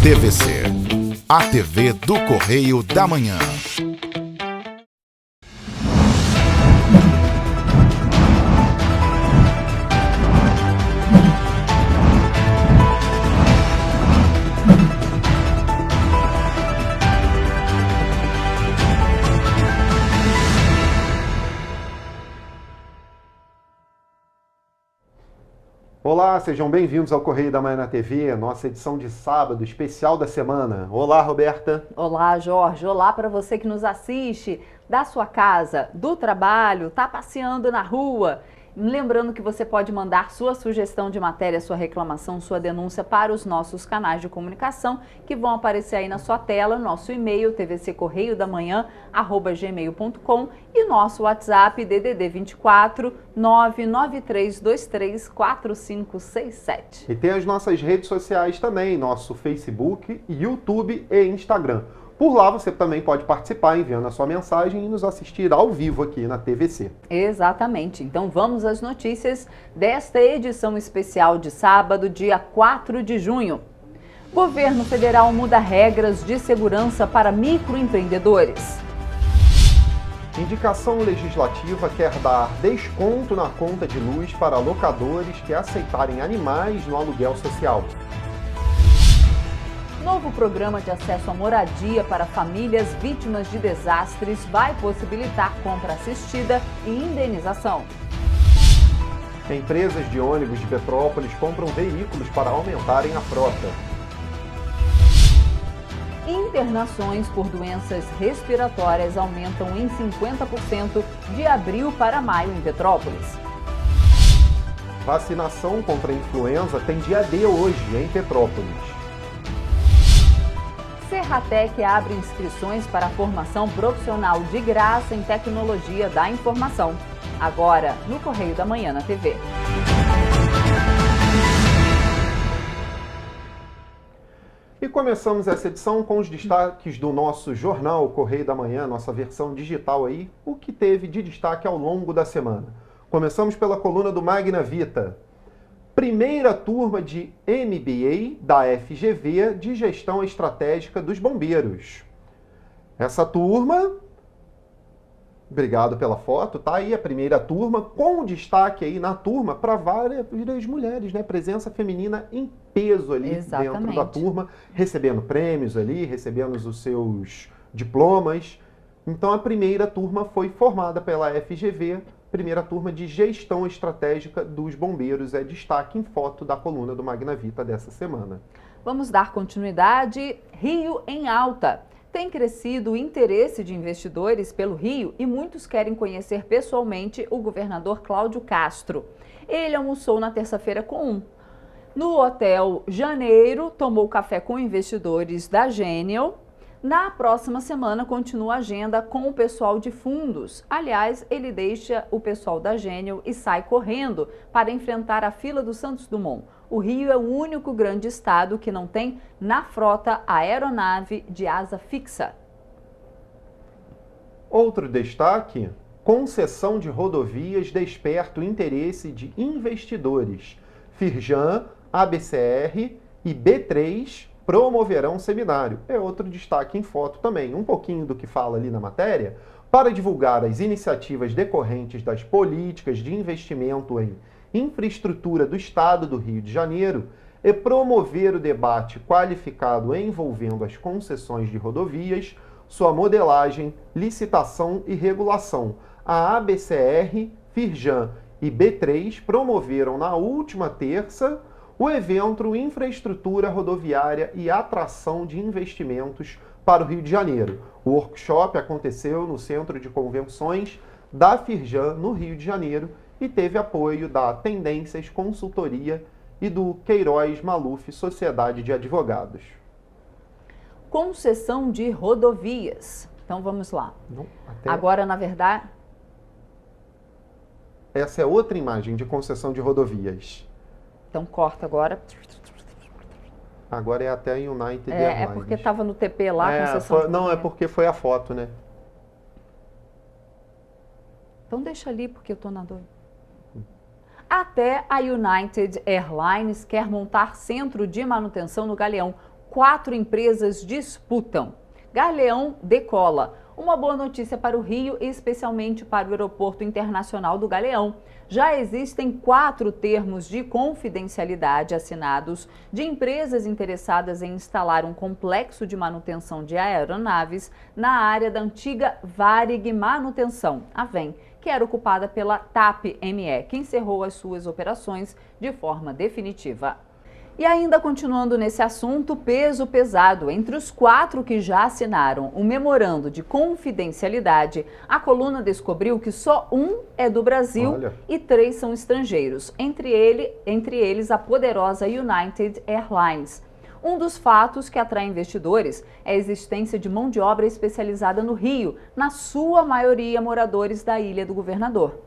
TVC, a TV do Correio da Manhã. Olá, sejam bem-vindos ao Correio da Manhã na TV, nossa edição de sábado, especial da semana. Olá, Roberta. Olá, Jorge. Olá para você que nos assiste da sua casa, do trabalho, tá passeando na rua. Lembrando que você pode mandar sua sugestão de matéria, sua reclamação, sua denúncia para os nossos canais de comunicação que vão aparecer aí na sua tela, nosso e-mail tvccorreiodamanhã@gmail.com e nosso WhatsApp DDD 24 99323 4567. E tem as nossas redes sociais também, nosso Facebook, YouTube e Instagram. Por lá você também pode participar enviando a sua mensagem e nos assistir ao vivo aqui na TVC. Exatamente. Então vamos às notícias desta edição especial de sábado, dia 4 de junho. Governo federal muda regras de segurança para microempreendedores. Indicação legislativa quer dar desconto na conta de luz para locadores que aceitarem animais no aluguel social. Novo programa de acesso à moradia para famílias vítimas de desastres vai possibilitar compra assistida e indenização. Empresas de ônibus de Petrópolis compram veículos para aumentarem a frota. Internações por doenças respiratórias aumentam em 50% de abril para maio em Petrópolis. Vacinação contra a influenza tem dia D hoje em Petrópolis. Serratec abre inscrições para a formação profissional de graça em tecnologia da informação. Agora, no Correio da Manhã na TV. E começamos essa edição com os destaques do nosso jornal Correio da Manhã, nossa versão digital aí, o que teve de destaque ao longo da semana. Começamos pela coluna do Magna Vita. Primeira turma de MBA da FGV de Gestão Estratégica dos Bombeiros. Essa turma, obrigado pela foto, tá aí a primeira turma, com destaque aí na turma para várias mulheres, né? Presença feminina em peso ali dentro da turma, recebendo prêmios ali, recebendo os seus diplomas. Então a primeira turma foi formada pela FGV, primeira turma de Gestão Estratégica dos Bombeiros, é destaque em foto da coluna do Magna Vita dessa semana. Vamos dar continuidade. Rio em alta. Tem crescido o interesse de investidores pelo Rio e muitos querem conhecer pessoalmente o governador Cláudio Castro. Ele almoçou na terça-feira com um. No Hotel Janeiro, tomou café com investidores da Genial. Na próxima semana, continua a agenda com o pessoal de fundos. Aliás, ele deixa o pessoal da Genial e sai correndo para enfrentar a fila do Santos Dumont. O Rio é o único grande estado que não tem na frota aeronave de asa fixa. Outro destaque, concessão de rodovias desperta o interesse de investidores. Firjan, ABCR e B3 promoverão seminário. É outro destaque em foto também, um pouquinho do que fala ali na matéria, para divulgar as iniciativas decorrentes das políticas de investimento em infraestrutura do Estado do Rio de Janeiro e promover o debate qualificado envolvendo as concessões de rodovias, sua modelagem, licitação e regulação. A ABCR, Firjan e B3 promoveram na última terça o evento Infraestrutura Rodoviária e Atração de Investimentos para o Rio de Janeiro. O workshop aconteceu no Centro de Convenções da Firjan, no Rio de Janeiro, e teve apoio da Tendências Consultoria e do Queiroz Maluf Sociedade de Advogados. Concessão de rodovias. Então vamos lá. Agora, na verdade... Essa é outra imagem de concessão de rodovias. Então corta agora. Agora é até a United Airlines. É porque estava no TP lá, não, é porque foi a foto, né? Então deixa ali, porque eu estou na dúvida. Até a United Airlines quer montar centro de manutenção no Galeão. 4 empresas disputam. Galeão decola. Uma boa notícia para o Rio e especialmente para o Aeroporto Internacional do Galeão. Já existem 4 termos de confidencialidade assinados de empresas interessadas em instalar um complexo de manutenção de aeronaves na área da antiga Varig Manutenção, a VEM, que era ocupada pela TAP-ME, que encerrou as suas operações de forma definitiva. E ainda continuando nesse assunto, peso pesado. Entre os 4 que já assinaram o memorando de confidencialidade, a coluna descobriu que só um é do Brasil e 3 são estrangeiros, entre eles a poderosa United Airlines. Um dos fatos que atrai investidores é a existência de mão de obra especializada no Rio, na sua maioria moradores da Ilha do Governador.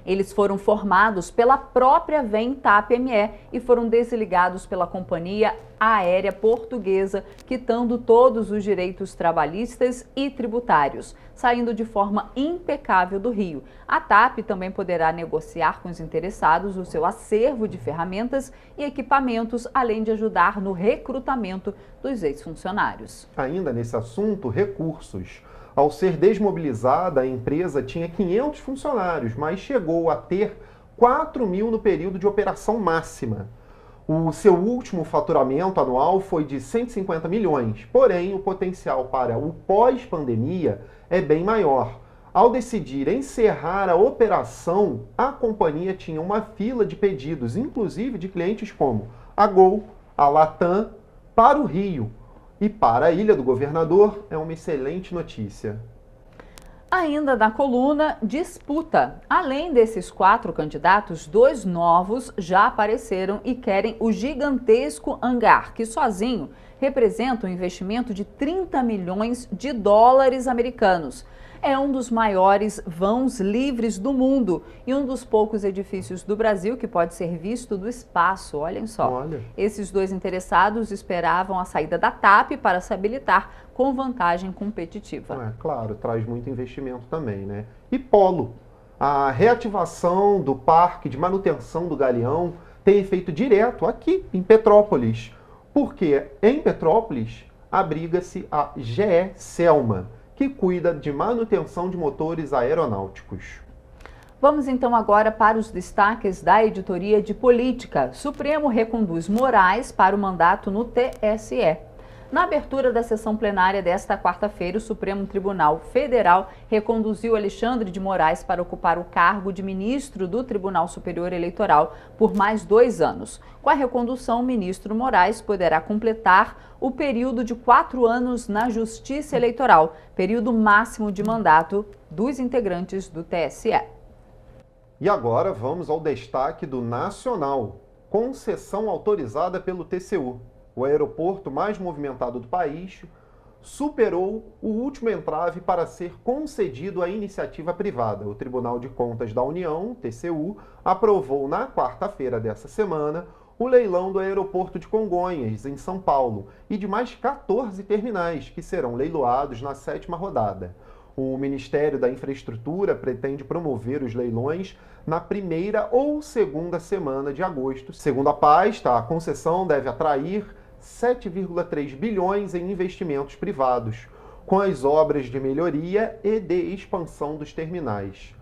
Eles foram formados pela própria VEM TAP-ME e foram desligados pela companhia aérea portuguesa, quitando todos os direitos trabalhistas e tributários, saindo de forma impecável do Rio. A TAP também poderá negociar com os interessados o seu acervo de ferramentas e equipamentos, além de ajudar no recrutamento dos ex-funcionários. Ainda nesse assunto, recursos. Ao ser desmobilizada, a empresa tinha 500 funcionários, mas chegou a ter 4.000 no período de operação máxima. O seu último faturamento anual foi de 150 milhões, porém o potencial para o pós-pandemia é bem maior. Ao decidir encerrar a operação, a companhia tinha uma fila de pedidos, inclusive de clientes como a Gol, a Latam, para o Rio. E para a Ilha do Governador é uma excelente notícia. Ainda na coluna, disputa. Além desses 4 candidatos, 2 novos já apareceram e querem o gigantesco hangar, que sozinho representa um investimento de 30 milhões de dólares americanos. É um dos maiores vãos livres do mundo e um dos poucos edifícios do Brasil que pode ser visto do espaço. Olhem só. Esses 2 interessados esperavam a saída da TAP para se habilitar com vantagem competitiva. Claro, traz muito investimento também, né? E Polo. A reativação do parque de manutenção do Galeão tem efeito direto aqui em Petrópolis, porque em Petrópolis abriga-se a GE Celma, que cuida de manutenção de motores aeronáuticos. Vamos então agora para os destaques da editoria de política. Supremo reconduz Moraes para o mandato no TSE. Na abertura da sessão plenária desta quarta-feira, o Supremo Tribunal Federal reconduziu Alexandre de Moraes para ocupar o cargo de ministro do Tribunal Superior Eleitoral por mais 2 anos. Com a recondução, o ministro Moraes poderá completar o período de 4 anos na Justiça Eleitoral, período máximo de mandato dos integrantes do TSE. E agora vamos ao destaque do Nacional. Concessão autorizada pelo TCU. O aeroporto mais movimentado do país superou o último entrave para ser concedido à iniciativa privada. O Tribunal de Contas da União, TCU, aprovou na quarta-feira dessa semana o leilão do aeroporto de Congonhas, em São Paulo, e de mais 14 terminais, que serão leiloados na 7ª rodada. O Ministério da Infraestrutura pretende promover os leilões na 1ª ou 2ª semana de agosto. Segundo a pasta, a concessão deve atrair 7,3 bilhões em investimentos privados, com as obras de melhoria e de expansão dos terminais.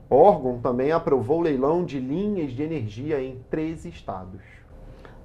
O órgão também aprovou o leilão de linhas de energia em 13 estados.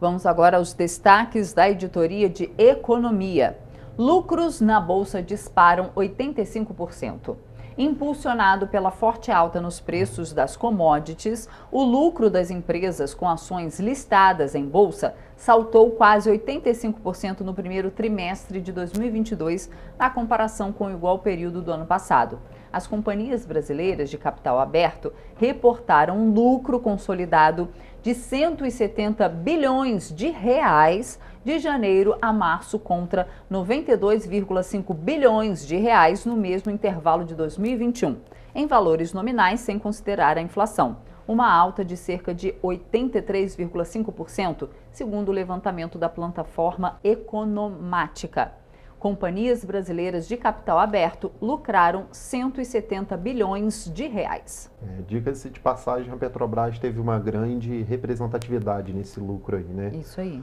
Vamos agora aos destaques da editoria de economia. Lucros na Bolsa disparam 85%. Impulsionado pela forte alta nos preços das commodities, o lucro das empresas com ações listadas em bolsa saltou quase 85% no primeiro trimestre de 2022, na comparação com o igual período do ano passado. As companhias brasileiras de capital aberto reportaram um lucro consolidado de 170 bilhões de reais de janeiro a março contra 92,5 bilhões de reais no mesmo intervalo de 2021, em valores nominais sem considerar a inflação, uma alta de cerca de 83,5%, segundo o levantamento da plataforma Economática. Companhias brasileiras de capital aberto lucraram 170 bilhões de reais. Diga-se de passagem, a Petrobras teve uma grande representatividade nesse lucro aí, né? Isso aí.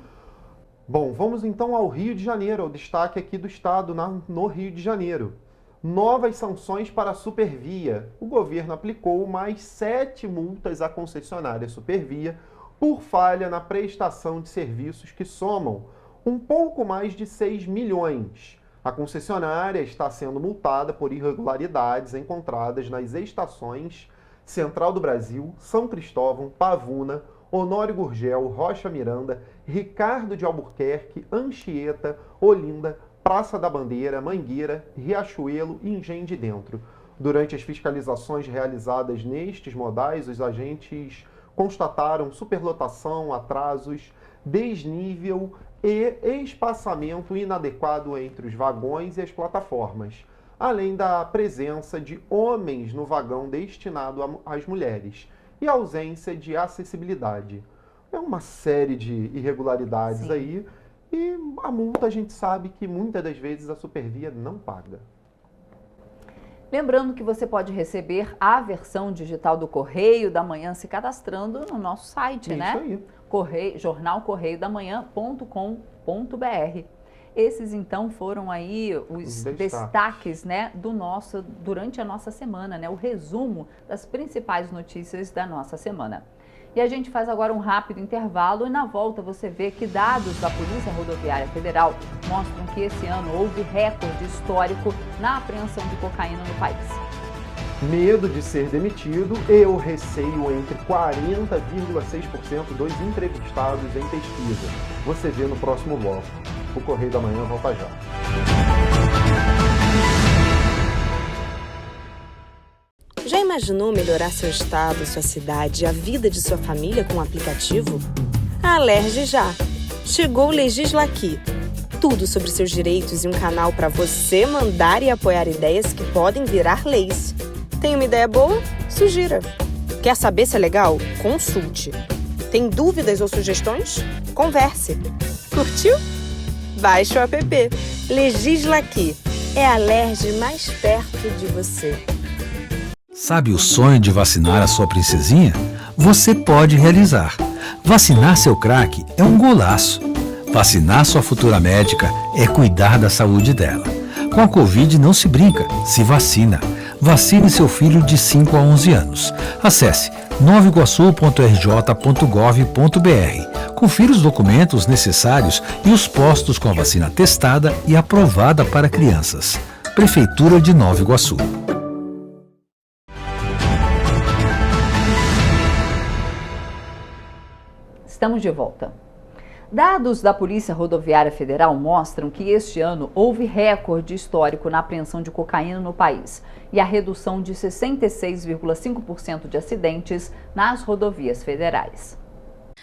Bom, vamos então ao Rio de Janeiro, ao destaque aqui do estado no Rio de Janeiro. Novas sanções para a Supervia. O governo aplicou mais 7 multas à concessionária Supervia por falha na prestação de serviços que somam um pouco mais de 6 milhões. A concessionária está sendo multada por irregularidades encontradas nas estações Central do Brasil, São Cristóvão, Pavuna, Honório Gurgel, Rocha Miranda, Ricardo de Albuquerque, Anchieta, Olinda, Praça da Bandeira, Mangueira, Riachuelo e Engenho de Dentro. Durante as fiscalizações realizadas nestes modais, os agentes constataram superlotação, atrasos, desnível e espaçamento inadequado entre os vagões e as plataformas, além da presença de homens no vagão destinado às mulheres e ausência de acessibilidade. É uma série de irregularidades Sim. aí, e a multa a gente sabe que muitas das vezes a Supervia não paga. Lembrando que você pode receber a versão digital do Correio da Manhã se cadastrando no nosso site, Isso né? aí. jornalcorreiodamanhã.com.br. Esses então foram aí os destaques, né, durante a nossa semana, né, o resumo das principais notícias da nossa semana. E a gente faz agora um rápido intervalo e na volta você vê que dados da Polícia Rodoviária Federal mostram que esse ano houve recorde histórico na apreensão de cocaína no país. Medo de ser demitido e o receio entre 40,6% dos entrevistados em pesquisa. Você vê no próximo bloco. O Correio da Manhã volta já. Já imaginou melhorar seu estado, sua cidade e a vida de sua família com um aplicativo? Alerge já! Chegou o Legisla Aqui. Tudo sobre seus direitos e um canal para você mandar e apoiar ideias que podem virar leis. Tem uma ideia boa? Sugira. Quer saber se é legal? Consulte. Tem dúvidas ou sugestões? Converse. Curtiu? Baixe o app. Legisla Aqui. É a Alerj mais perto de você. Sabe o sonho de vacinar a sua princesinha? Você pode realizar. Vacinar seu craque é um golaço. Vacinar sua futura médica é cuidar da saúde dela. Com a Covid não se brinca, se vacina. Vacine seu filho de 5 a 11 anos. Acesse novaiguaçu.rj.gov.br. Confira os documentos necessários e os postos com a vacina testada e aprovada para crianças. Prefeitura de Nova Iguaçu. Estamos de volta. Dados da Polícia Rodoviária Federal mostram que este ano houve recorde histórico na apreensão de cocaína no país e a redução de 66,5% de acidentes nas rodovias federais.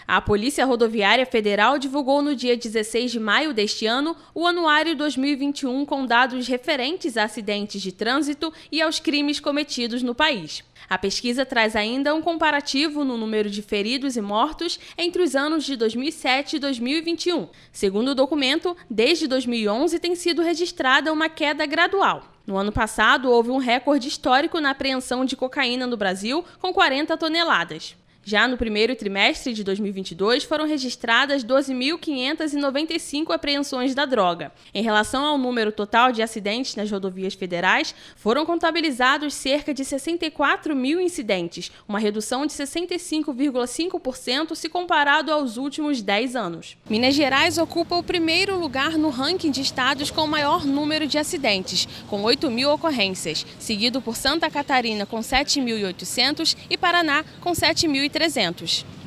A Polícia Rodoviária Federal divulgou no dia 16 de maio deste ano o Anuário 2021 com dados referentes a acidentes de trânsito e aos crimes cometidos no país. A pesquisa traz ainda um comparativo no número de feridos e mortos entre os anos de 2007 e 2021. Segundo o documento, desde 2011 tem sido registrada uma queda gradual. No ano passado, houve um recorde histórico na apreensão de cocaína no Brasil, com 40 toneladas. Já no primeiro trimestre de 2022, foram registradas 12.595 apreensões da droga. Em relação ao número total de acidentes nas rodovias federais, foram contabilizados cerca de 64 mil incidentes, uma redução de 65,5% se comparado aos últimos 10 anos. Minas Gerais ocupa o primeiro lugar no ranking de estados com maior número de acidentes, com 8.000 ocorrências, seguido por Santa Catarina com 7.800 e Paraná com 7.300.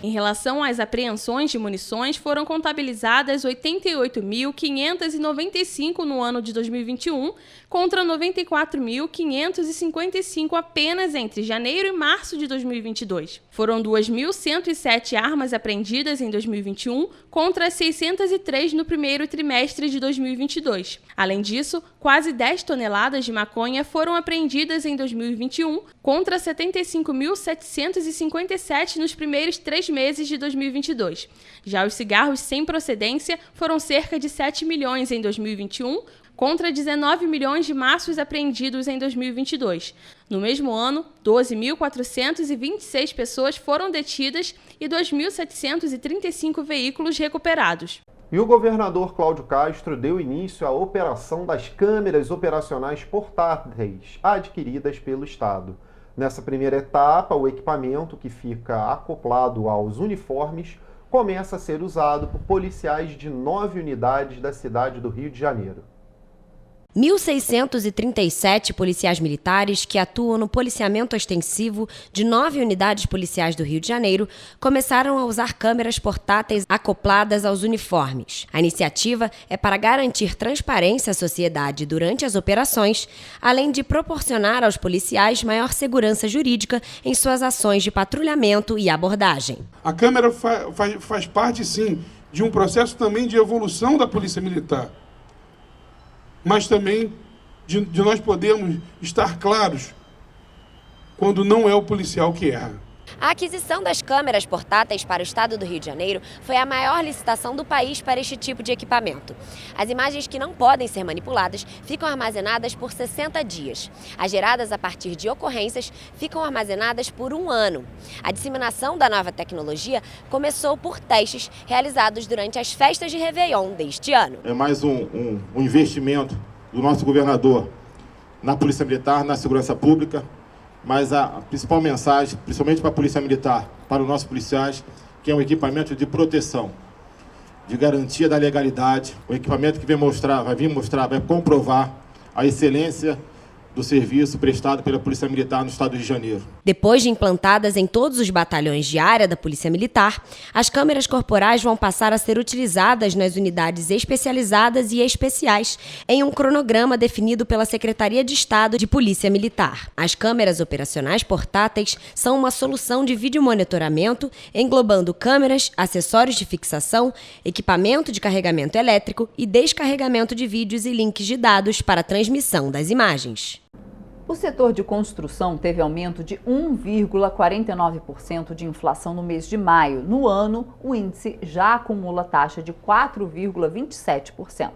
Em relação às apreensões de munições, foram contabilizadas 88.595 no ano de 2021, contra 94.555 apenas entre janeiro e março de 2022. Foram 2.107 armas apreendidas em 2021, contra 603 no primeiro trimestre de 2022. Além disso, quase 10 toneladas de maconha foram apreendidas em 2021, contra 75.757 nos primeiros 3 meses de 2022. Já os cigarros sem procedência foram cerca de 7 milhões em 2021, contra 19 milhões de maços apreendidos em 2022. No mesmo ano, 12.426 pessoas foram detidas e 2.735 veículos recuperados. E o governador Cláudio Castro deu início à operação das câmeras operacionais portáteis adquiridas pelo Estado. Nessa primeira etapa, o equipamento que fica acoplado aos uniformes começa a ser usado por policiais de 9 unidades da cidade do Rio de Janeiro. 1.637 policiais militares que atuam no policiamento ostensivo de 9 unidades policiais do Rio de Janeiro começaram a usar câmeras portáteis acopladas aos uniformes. A iniciativa é para garantir transparência à sociedade durante as operações, além de proporcionar aos policiais maior segurança jurídica em suas ações de patrulhamento e abordagem. A câmera faz parte, sim, de um processo também de evolução da Polícia Militar, mas também de nós podermos estar claros quando não é o policial que erra. A aquisição das câmeras portáteis para o estado do Rio de Janeiro foi a maior licitação do país para este tipo de equipamento. As imagens que não podem ser manipuladas ficam armazenadas por 60 dias. As geradas a partir de ocorrências ficam armazenadas por 1 ano. A disseminação da nova tecnologia começou por testes realizados durante as festas de Réveillon deste ano. É mais um investimento do nosso governador na Polícia Militar, na segurança pública. Mas a principal mensagem, principalmente para a Polícia Militar, para os nossos policiais, que é um equipamento de proteção, de garantia da legalidade, um equipamento que vai comprovar a excelência do serviço prestado pela Polícia Militar no estado do Rio de Janeiro. Depois de implantadas em todos os batalhões de área da Polícia Militar, as câmeras corporais vão passar a ser utilizadas nas unidades especializadas e especiais, em um cronograma definido pela Secretaria de Estado de Polícia Militar. As câmeras operacionais portáteis são uma solução de videomonitoramento, englobando câmeras, acessórios de fixação, equipamento de carregamento elétrico e descarregamento de vídeos e links de dados para a transmissão das imagens. O setor de construção teve aumento de 1,49% de inflação no mês de maio. No ano, o índice já acumula taxa de 4,27%.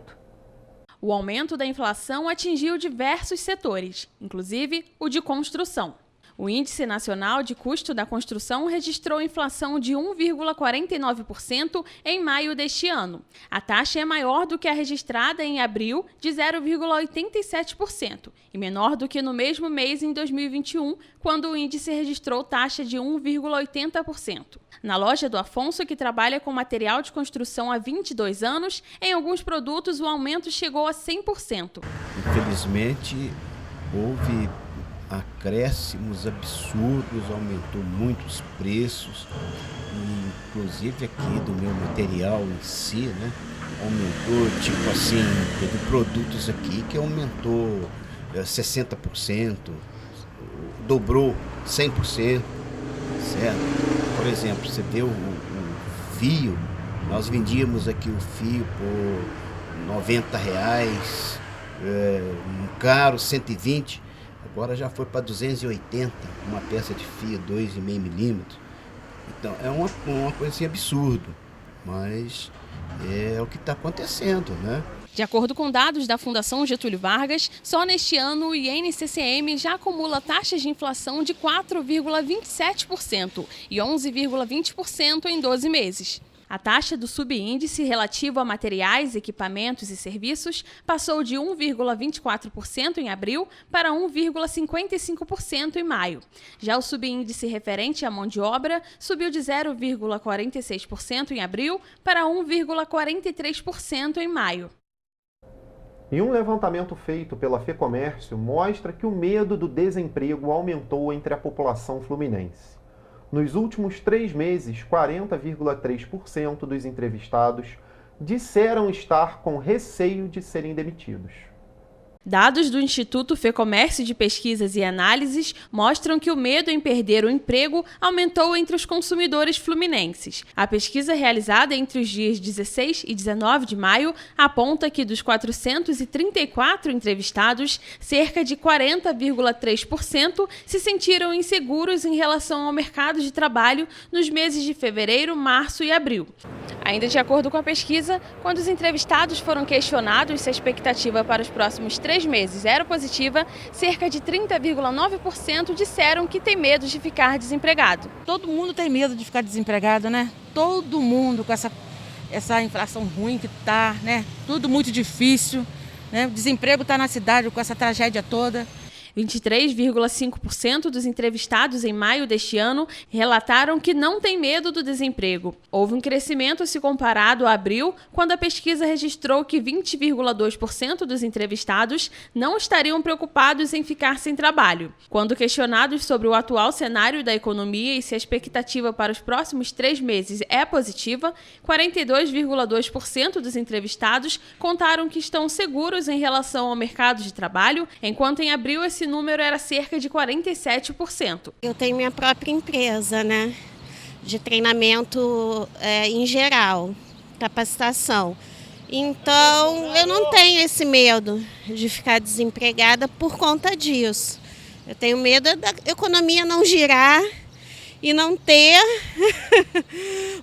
O aumento da inflação atingiu diversos setores, inclusive o de construção. O Índice Nacional de Custo da Construção registrou inflação de 1,49% em maio deste ano. A taxa é maior do que a registrada em abril, de 0,87%, e menor do que no mesmo mês em 2021, quando o índice registrou taxa de 1,80%. Na loja do Afonso, que trabalha com material de construção há 22 anos, em alguns produtos o aumento chegou a 100%. Infelizmente, houve acréscimos absurdos, aumentou muito os preços, inclusive aqui do meu material em si, né? Aumentou, tipo assim, teve produtos aqui que aumentou 60%, dobrou 100%, certo? Por exemplo, você vê o fio, nós vendíamos aqui o fio por R$90, um caro, 120, agora já foi para 280, uma peça de fio 2,5 milímetros. Então é uma coisa assim absurda, mas é o que está acontecendo, né? De acordo com dados da Fundação Getúlio Vargas, só neste ano o INCCM já acumula taxas de inflação de 4,27% e 11,20% em 12 meses. A taxa do subíndice relativo a materiais, equipamentos e serviços passou de 1,24% em abril para 1,55% em maio. Já o subíndice referente à mão de obra subiu de 0,46% em abril para 1,43% em maio. E um levantamento feito pela FEComércio mostra que o medo do desemprego aumentou entre a população fluminense. Nos últimos 3 meses, 40,3% dos entrevistados disseram estar com receio de serem demitidos. Dados do Instituto FEComércio de Pesquisas e Análises mostram que o medo em perder o emprego aumentou entre os consumidores fluminenses. A pesquisa realizada entre os dias 16 e 19 de maio aponta que dos 434 entrevistados, cerca de 40,3% se sentiram inseguros em relação ao mercado de trabalho nos meses de fevereiro, março e abril. Ainda de acordo com a pesquisa, quando os entrevistados foram questionados se a expectativa para os próximos 3 meses era positiva, cerca de 30,9% disseram que tem medo de ficar desempregado. Todo mundo tem medo de ficar desempregado, né? Todo mundo com essa essa inflação ruim que está, né? Tudo muito difícil, né? O desemprego está na cidade com essa tragédia toda. 23,5% dos entrevistados em maio deste ano relataram que não têm medo do desemprego. Houve um crescimento se comparado a abril, quando a pesquisa registrou que 20,2% dos entrevistados não estariam preocupados em ficar sem trabalho. Quando questionados sobre o atual cenário da economia e se a expectativa para os próximos 3 meses é positiva, 42,2% dos entrevistados contaram que estão seguros em relação ao mercado de trabalho, enquanto em abril esse número era cerca de 47%. Eu tenho minha própria empresa, né, de treinamento em geral, capacitação. Então, eu não tenho esse medo de ficar desempregada por conta disso. Eu tenho medo da economia não girar e não ter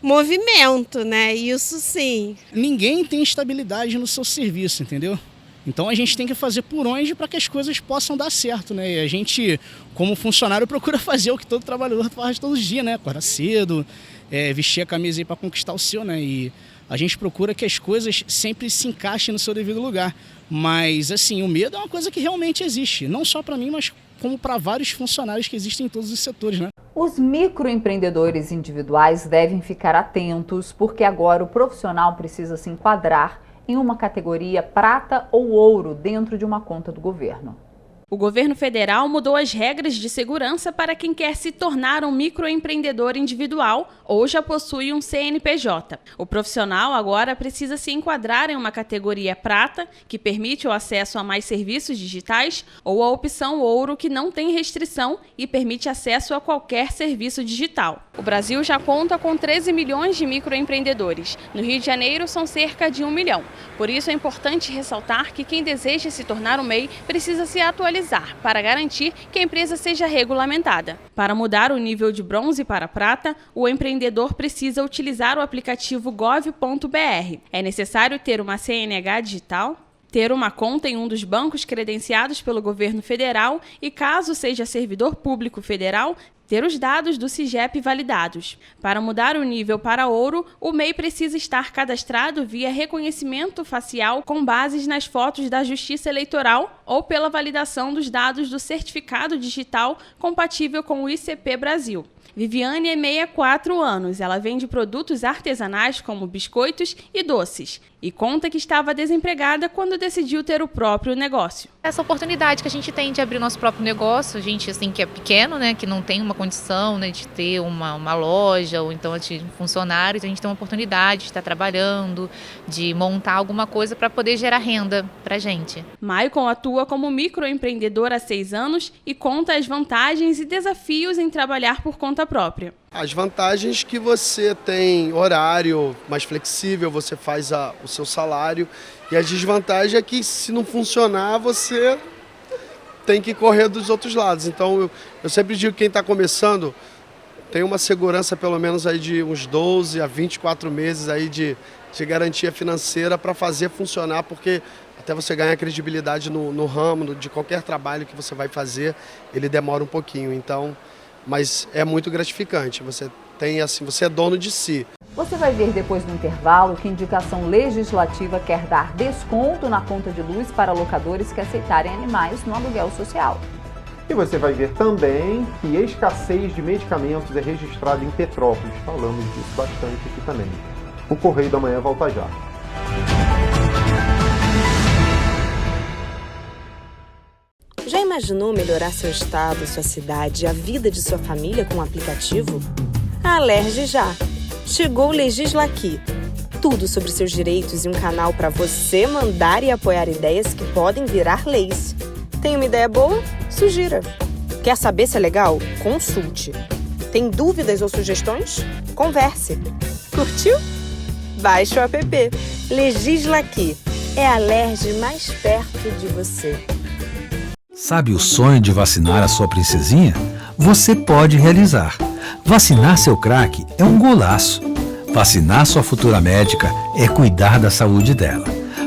movimento, né? Isso sim. Ninguém tem estabilidade no seu serviço, entendeu? Então a gente tem que fazer por onde para que as coisas possam dar certo, né? E a gente, como funcionário, procura fazer o que todo trabalhador faz todos os dias, né? Acordar cedo, vestir a camisa aí para conquistar o seu, né? E a gente procura que as coisas sempre se encaixem no seu devido lugar. Mas, assim, o medo é uma coisa que realmente existe. Não só para mim, mas como para vários funcionários que existem em todos os setores, né? Os microempreendedores individuais devem ficar atentos, porque agora o profissional precisa se enquadrar em uma categoria prata ou ouro dentro de uma conta do governo. O governo federal mudou as regras de segurança para quem quer se tornar um microempreendedor individual ou já possui um CNPJ. O profissional agora precisa se enquadrar em uma categoria prata, que permite o acesso a mais serviços digitais, ou a opção ouro, que não tem restrição e permite acesso a qualquer serviço digital. O Brasil já conta com 13 milhões de microempreendedores. No Rio de Janeiro são cerca de 1 milhão. Por isso é importante ressaltar que quem deseja se tornar um MEI precisa se atualizar para garantir que a empresa seja regulamentada. Para mudar o nível de bronze para prata, o empreendedor precisa utilizar o aplicativo gov.br. É necessário ter uma CNH digital, ter uma conta em um dos bancos credenciados pelo governo federal e, caso seja servidor público federal, ter os dados do SIGEP validados. Para mudar o nível para ouro, o MEI precisa estar cadastrado via reconhecimento facial com bases nas fotos da Justiça Eleitoral ou pela validação dos dados do certificado digital compatível com o ICP Brasil. Viviane é 64 anos. Ela vende produtos artesanais como biscoitos e doces e conta que estava desempregada quando decidiu ter o próprio negócio. Essa oportunidade que a gente tem de abrir o nosso próprio negócio, a gente assim que é pequeno, né, que não tem uma condição, né, de ter uma loja ou então de funcionários, a gente tem uma oportunidade de estar trabalhando, de montar alguma coisa para poder gerar renda para a gente. Maicon atua como microempreendedor há 6 anos e conta as vantagens e desafios em trabalhar por conta própria. As vantagens que você tem horário mais flexível, você faz o seu salário, e a desvantagem é que se não funcionar, você tem que correr dos outros lados. Então eu sempre digo que quem está começando tem uma segurança pelo menos aí de uns 12 a 24 meses aí de garantia financeira para fazer funcionar, porque até você ganhar credibilidade no ramo, de qualquer trabalho que você vai fazer, ele demora um pouquinho. Então, mas é muito gratificante, você é dono de si. Você vai ver depois do intervalo que indicação legislativa quer dar desconto na conta de luz para locadores que aceitarem animais no aluguel social. E você vai ver também que escassez de medicamentos é registrada em Petrópolis. Falamos disso bastante aqui também. O Correio da Manhã volta já. Já imaginou melhorar seu estado, sua cidade e a vida de sua família com um aplicativo? A Alerj já! Chegou o Legisla Aqui. Tudo sobre seus direitos e um canal para você mandar e apoiar ideias que podem virar leis. Tem uma ideia boa? Sugira. Quer saber se é legal? Consulte. Tem dúvidas ou sugestões? Converse. Curtiu? Baixe o app. Legisla Aqui. É a Alerj mais perto de você. Sabe o sonho de vacinar a sua princesinha? Você pode realizar. Vacinar seu craque é um golaço. Vacinar sua futura médica é cuidar da saúde dela.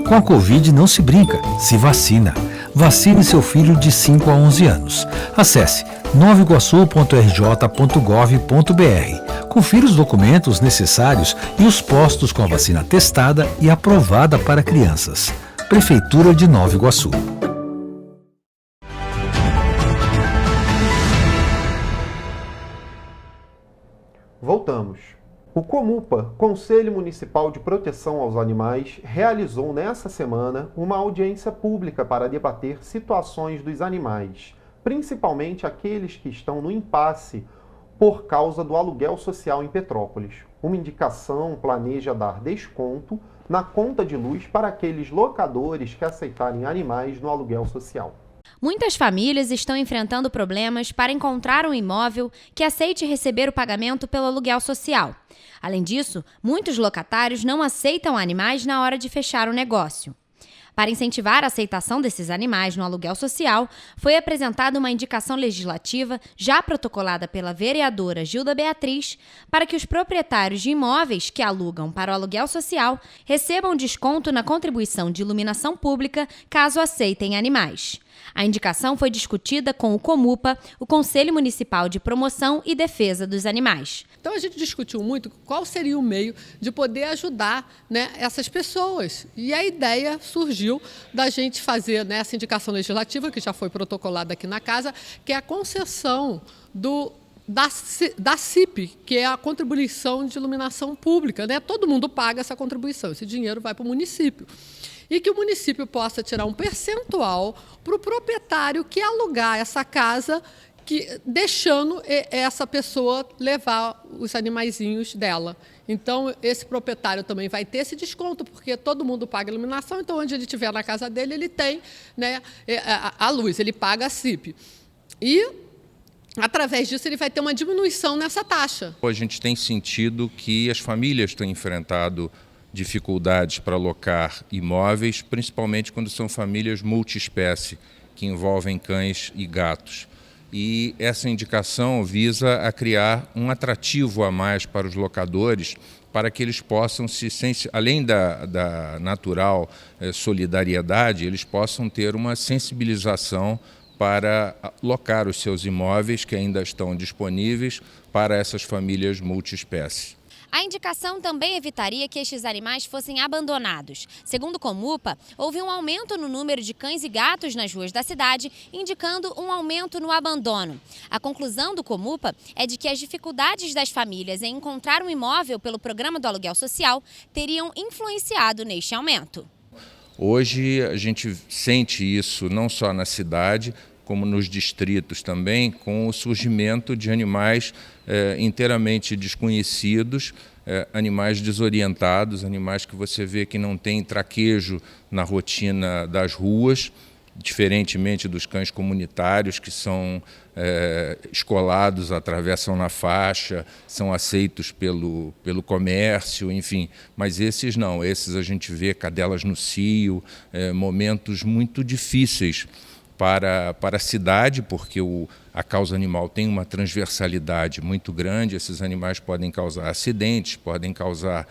Com a Covid não se brinca, se vacina. Vacine seu filho de 5 a 11 anos. Acesse novaiguaçu.rj.gov.br. Confira os documentos necessários e os postos com a vacina testada e aprovada para crianças. Prefeitura de Nova Iguaçu. Voltamos. O Comupa, Conselho Municipal de Proteção aos Animais, realizou nesta semana uma audiência pública para debater situações dos animais, principalmente aqueles que estão no impasse por causa do aluguel social em Petrópolis. Uma indicação planeja dar desconto na conta de luz para aqueles locadores que aceitarem animais no aluguel social. Muitas famílias estão enfrentando problemas para encontrar um imóvel que aceite receber o pagamento pelo aluguel social. Além disso, muitos locatários não aceitam animais na hora de fechar o negócio. Para incentivar a aceitação desses animais no aluguel social, foi apresentada uma indicação legislativa já protocolada pela vereadora Gilda Beatriz para que os proprietários de imóveis que alugam para o aluguel social recebam desconto na contribuição de iluminação pública caso aceitem animais. A indicação foi discutida com o Comupa, o Conselho Municipal de Promoção e Defesa dos Animais. Então a gente discutiu muito qual seria o meio de poder ajudar, né, essas pessoas. E a ideia surgiu da gente fazer, né, essa indicação legislativa, que já foi protocolada aqui na casa, que é a concessão da CIP, que é a contribuição de iluminação pública, né? Todo mundo paga essa contribuição, esse dinheiro vai para o município. E que o município possa tirar um percentual para o proprietário que alugar essa casa, deixando essa pessoa levar os animaizinhos dela. Então, esse proprietário também vai ter esse desconto, porque todo mundo paga iluminação, então onde ele estiver na casa dele, ele tem, né, a luz, ele paga a CIP. E, através disso, ele vai ter uma diminuição nessa taxa. A gente tem sentido que as famílias têm enfrentado dificuldades para alocar imóveis, principalmente quando são famílias multiespécie, que envolvem cães e gatos. E essa indicação visa a criar um atrativo a mais para os locadores, para que eles possam, além da natural solidariedade, eles possam ter uma sensibilização para locar os seus imóveis que ainda estão disponíveis para essas famílias multiespécie. A indicação também evitaria que estes animais fossem abandonados. Segundo o Comupa, houve um aumento no número de cães e gatos nas ruas da cidade, indicando um aumento no abandono. A conclusão do Comupa é de que as dificuldades das famílias em encontrar um imóvel pelo programa do aluguel social teriam influenciado neste aumento. Hoje a gente sente isso não só na cidade, como nos distritos também, com o surgimento de animais inteiramente desconhecidos, animais desorientados, animais que você vê que não têm traquejo na rotina das ruas, diferentemente dos cães comunitários, que são escolados, atravessam na faixa, são aceitos pelo comércio, enfim. Mas esses não, esses a gente vê cadelas no cio, momentos muito difíceis para a cidade, porque a causa animal tem uma transversalidade muito grande. Esses animais podem causar acidentes, podem causar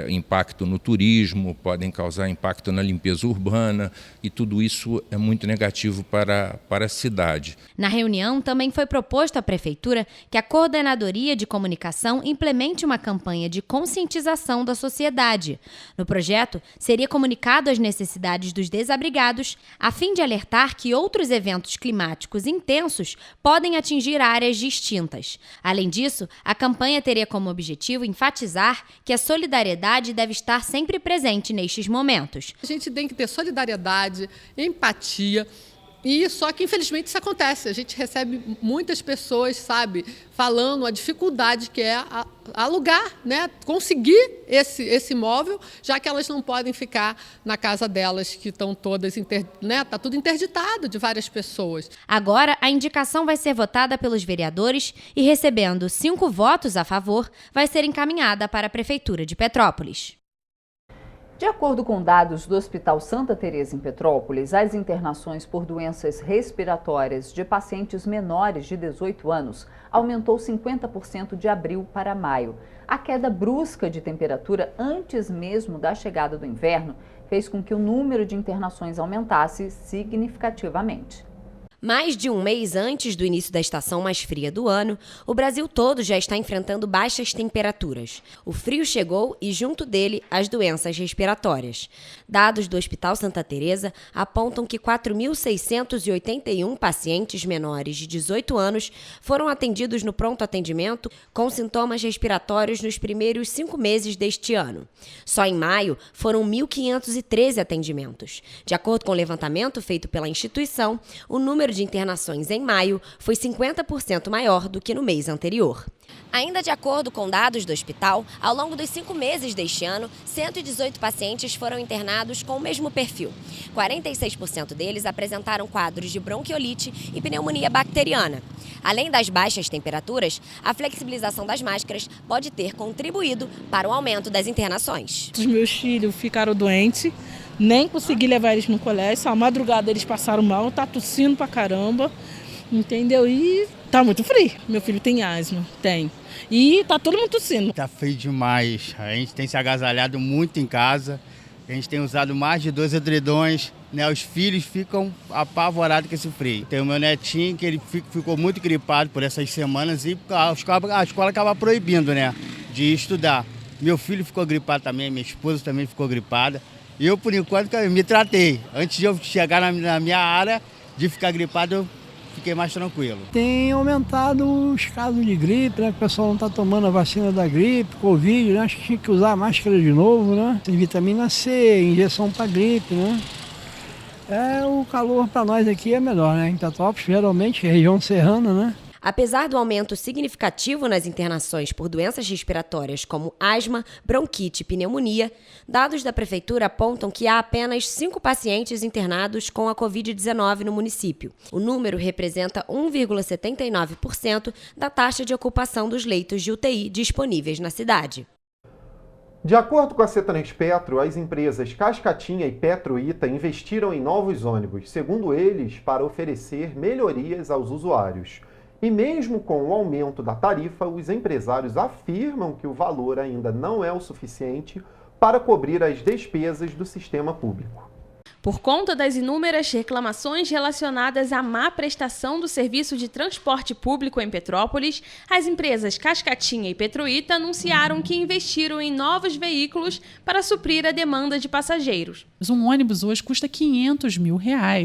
impacto no turismo, podem causar impacto na limpeza urbana, e tudo isso é muito negativo para a cidade. Na reunião, também foi proposto à Prefeitura que a Coordenadoria de Comunicação implemente uma campanha de conscientização da sociedade. No projeto, seria comunicado as necessidades dos desabrigados, a fim de alertar que outros eventos climáticos intensos podem atingir áreas distintas. Além disso, a campanha teria como objetivo enfatizar que a solidariedade deve estar sempre presente nestes momentos. A gente tem que ter solidariedade, empatia. E só que, infelizmente, isso acontece. A gente recebe muitas pessoas, sabe, falando a dificuldade que é alugar, né, conseguir esse imóvel, já que elas não podem ficar na casa delas, que estão todas, né, tá tudo interditado de várias pessoas. Agora, a indicação vai ser votada pelos vereadores e, recebendo 5 votos a favor, vai ser encaminhada para a Prefeitura de Petrópolis. De acordo com dados do Hospital Santa Teresa em Petrópolis, as internações por doenças respiratórias de pacientes menores de 18 anos aumentou 50% de abril para maio. A queda brusca de temperatura antes mesmo da chegada do inverno fez com que o número de internações aumentasse significativamente. Mais de um mês antes do início da estação mais fria do ano, o Brasil todo já está enfrentando baixas temperaturas. O frio chegou e, junto dele, as doenças respiratórias. Dados do Hospital Santa Teresa apontam que 4.681 pacientes menores de 18 anos foram atendidos no pronto atendimento com sintomas respiratórios nos primeiros 5 meses deste ano. Só em maio foram 1.513 atendimentos. De acordo com o levantamento feito pela instituição, o número de internações em maio foi 50% maior do que no mês anterior. Ainda de acordo com dados do hospital, ao longo dos 5 meses deste ano, 118 pacientes foram internados com o mesmo perfil. 46% deles apresentaram quadros de bronquiolite e pneumonia bacteriana. Além das baixas temperaturas, a flexibilização das máscaras pode ter contribuído para o aumento das internações. Os meus filhos ficaram doentes, nem consegui levar eles no colégio, só a madrugada eles passaram mal, tá tossindo pra caramba, entendeu? E tá muito frio. Meu filho tem asma, tem. E tá todo mundo tossindo. Tá frio demais. A gente tem se agasalhado muito em casa. A gente tem usado mais de 2 edredons, né? Os filhos ficam apavorados com esse frio. Tem o meu netinho que ele ficou muito gripado por essas semanas e a escola acaba proibindo, né, de estudar. Meu filho ficou gripado também, minha esposa também ficou gripada. E eu, por enquanto, me tratei. Antes de eu chegar na minha área de ficar gripado, eu fiquei mais tranquilo. Tem aumentado os casos de gripe, né? O pessoal não está tomando a vacina da gripe, Covid, né? Acho que tinha que usar máscara de novo, né? Tem vitamina C, injeção para gripe, né? O calor para nós aqui é melhor, né? Em Petrópolis, geralmente, região serrana, né? Apesar do aumento significativo nas internações por doenças respiratórias como asma, bronquite e pneumonia, dados da Prefeitura apontam que há apenas 5 pacientes internados com a Covid-19 no município. O número representa 1,79% da taxa de ocupação dos leitos de UTI disponíveis na cidade. De acordo com a Cetranspetro, as empresas Cascatinha e Petroita investiram em novos ônibus, segundo eles, para oferecer melhorias aos usuários. E mesmo com o aumento da tarifa, os empresários afirmam que o valor ainda não é o suficiente para cobrir as despesas do sistema público. Por conta das inúmeras reclamações relacionadas à má prestação do serviço de transporte público em Petrópolis, as empresas Cascatinha e Petroita anunciaram que investiram em novos veículos para suprir a demanda de passageiros. Um ônibus hoje custa R$500 mil,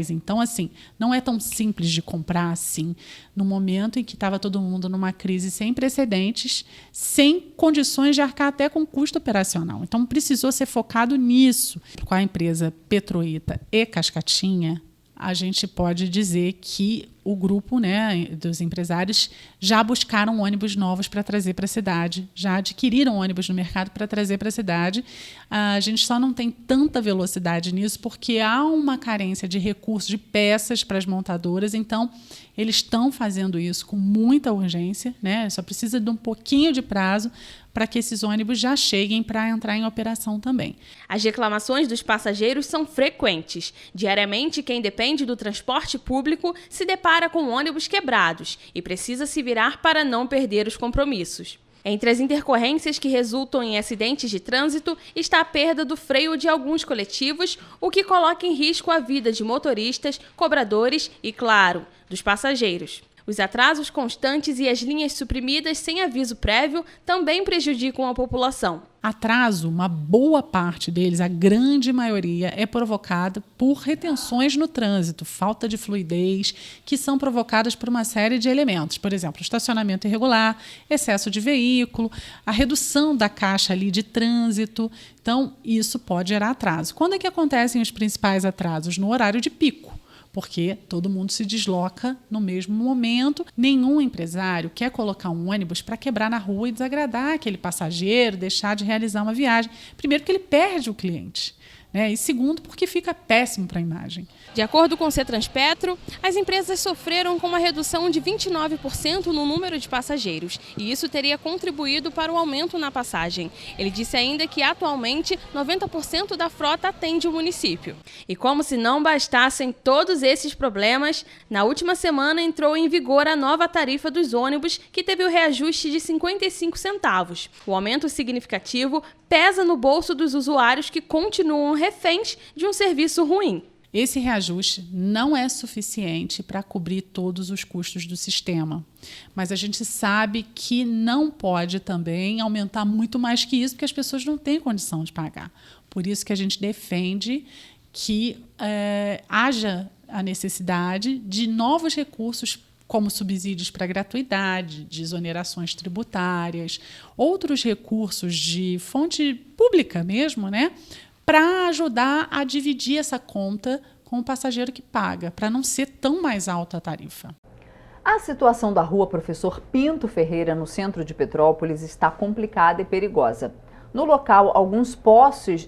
então assim, não é tão simples de comprar assim, no momento em que estava todo mundo numa crise sem precedentes, sem condições de arcar até com custo operacional. Então precisou ser focado nisso. Com a empresa Petroita e Cascatinha, a gente pode dizer que o grupo, né, dos empresários já buscaram ônibus novos para trazer para a cidade, já adquiriram ônibus no mercado para trazer para a cidade. A gente só não tem tanta velocidade nisso porque há uma carência de recursos, de peças para as montadoras, então eles estão fazendo isso com muita urgência, né? Só precisa de um pouquinho de prazo para que esses ônibus já cheguem para entrar em operação também. As reclamações dos passageiros são frequentes. Diariamente, quem depende do transporte público se depara com ônibus quebrados e precisa se virar para não perder os compromissos. Entre as intercorrências que resultam em acidentes de trânsito está a perda do freio de alguns coletivos, o que coloca em risco a vida de motoristas, cobradores e, claro, dos passageiros. Os atrasos constantes e as linhas suprimidas sem aviso prévio também prejudicam a população. Atraso, uma boa parte deles, a grande maioria, é provocada por retenções no trânsito, falta de fluidez, que são provocadas por uma série de elementos. Por exemplo, estacionamento irregular, excesso de veículo, a redução da caixa ali de trânsito. Então, isso pode gerar atraso. Quando é que acontecem os principais atrasos? No horário de pico, porque todo mundo se desloca no mesmo momento. Nenhum empresário quer colocar um ônibus para quebrar na rua e desagradar aquele passageiro, deixar de realizar uma viagem. Primeiro, porque ele perde o cliente, né? E segundo, porque fica péssimo para a imagem. De acordo com o Cetranspertro, as empresas sofreram com uma redução de 29% no número de passageiros, e isso teria contribuído para o aumento na passagem. Ele disse ainda que, atualmente, 90% da frota atende o município. E como se não bastassem todos esses problemas, na última semana entrou em vigor a nova tarifa dos ônibus, que teve o reajuste de 55 centavos. O aumento significativo pesa no bolso dos usuários que continuam reféns de um serviço ruim. Esse reajuste não é suficiente para cobrir todos os custos do sistema, mas a gente sabe que não pode também aumentar muito mais que isso, porque as pessoas não têm condição de pagar. Por isso que a gente defende que haja a necessidade de novos recursos, como subsídios para gratuidade, desonerações tributárias, outros recursos de fonte pública mesmo, né, para ajudar a dividir essa conta com o passageiro que paga, para não ser tão mais alta a tarifa. A situação da rua Professor Pinto Ferreira, no centro de Petrópolis, está complicada e perigosa. No local, alguns postes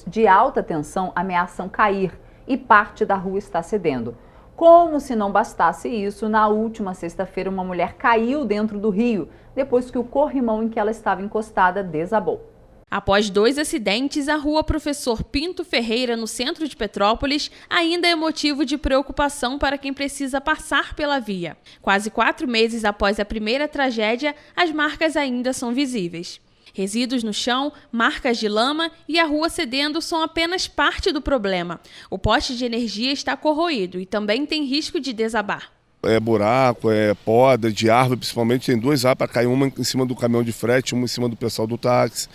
de alta tensão ameaçam cair e parte da rua está cedendo. Como se não bastasse isso, na última sexta-feira uma mulher caiu dentro do rio, depois que o corrimão em que ela estava encostada desabou. Após 2 acidentes, a rua Professor Pinto Ferreira, no centro de Petrópolis, ainda é motivo de preocupação para quem precisa passar pela via. Quase 4 meses após a primeira tragédia, as marcas ainda são visíveis. Resíduos no chão, marcas de lama e a rua cedendo são apenas parte do problema. O poste de energia está corroído e também tem risco de desabar. É buraco, é poda de árvore, principalmente. Tem 2 árvores para cair, uma em cima do caminhão de frete, uma em cima do pessoal do táxi.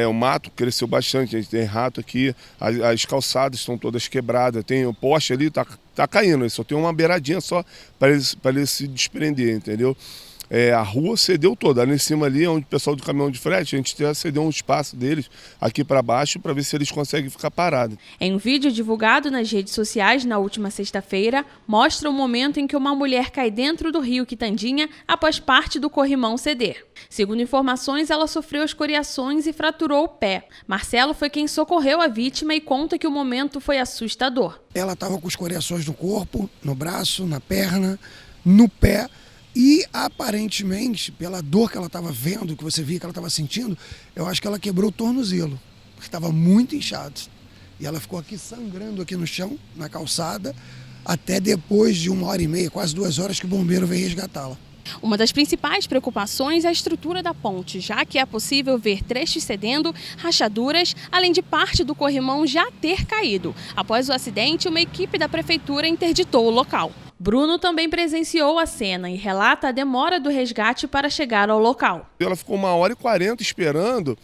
O mato cresceu bastante, a gente tem rato aqui, as calçadas estão todas quebradas, tem o poste ali, tá caindo, ele só tem uma beiradinha só para ele se desprender, entendeu? A rua cedeu toda, ali em cima ali, onde o pessoal do caminhão de frete, a gente cedeu um espaço deles aqui para baixo para ver se eles conseguem ficar parados. Em um vídeo divulgado nas redes sociais na última sexta-feira, mostra o momento em que uma mulher cai dentro do rio Quitandinha após parte do corrimão ceder. Segundo informações, ela sofreu escoriações e fraturou o pé. Marcelo foi quem socorreu a vítima e conta que o momento foi assustador. Ela estava com escoriações no corpo, no braço, na perna, no pé. E, aparentemente, pela dor que ela estava vendo, que você via que ela estava sentindo, eu acho que ela quebrou o tornozelo, porque estava muito inchado. E ela ficou aqui sangrando aqui no chão, na calçada, até depois de 1h30, quase 2 horas, que o bombeiro veio resgatá-la. Uma das principais preocupações é a estrutura da ponte, já que é possível ver trechos cedendo, rachaduras, além de parte do corrimão já ter caído. Após o acidente, uma equipe da prefeitura interditou o local. Bruno também presenciou a cena e relata a demora do resgate para chegar ao local. Ela ficou 1h40 esperando